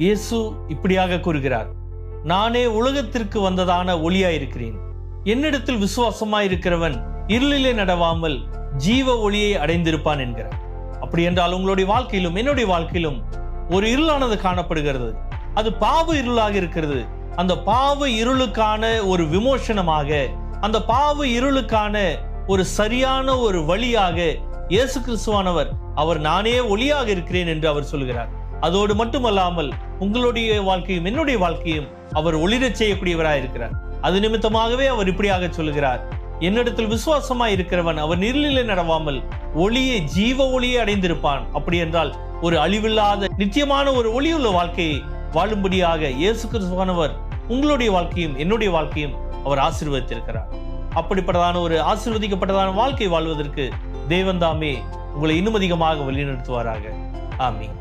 இயேசு இப்படியாக கூறுகிறார், நானே உலகத்திற்கு வந்ததான ஒளியாயிருக்கிறேன். என்னிடத்தில் விசுவாசமாயிருக்கிறவன் இருளிலே நடவாமல் ஜீவ ஒளியை அடைந்திருப்பான் என்கிறார். அப்படி என்றால் உங்களுடைய வாழ்க்கையிலும் என்னுடைய வாழ்க்கையிலும் ஒரு இருளானது காணப்படுகிறது. அது பாவ இருளாக இருக்கிறது. அந்த பாவ இருளுக்கான ஒரு விமோசனமாக, அந்த பாவ இருளுக்கான ஒரு சரியான ஒரு வழியாக இயேசு கிறிஸ்துவானவர் அவர் நானே ஒளியாக இருக்கிறேன் என்று அவர் சொல்கிறார். அதோடு மட்டுமல்லாமல் உங்களுடைய வாழ்க்கையும் என்னுடைய வாழ்க்கையும் அவர் ஒளிரச் செய்யக்கூடியவராக இருக்கிறார். அது நிமித்தமாகவே அவர் இப்படியாக சொல்கிறார், என்னிடத்தில் விசுவாசமாய் இருக்கிறவன் அவர் இருளிலே நடவாமல் ஒளியை ஜீவ ஒளியை அடைந்திருப்பான். அப்படி என்றால் ஒரு அழிவில்லாத நித்தியமான ஒரு ஒளியுள்ள வாழ்க்கையை வாழும்படியாக இயேசு கிறிஸ்துவானவர் உங்களுடைய வாழ்க்கையும் என்னுடைய வாழ்க்கையும் அவர் ஆசீர்வதித்திருக்கிறார். அப்படிப்பட்டதான ஒரு ஆசீர்வதிக்கப்பட்டதான வாழ்க்கை வாழ்வதற்கு தேவன் தாமே உங்களை இன்னும் அதிகமாக வழிநடத்துவாராக. ஆமீன்.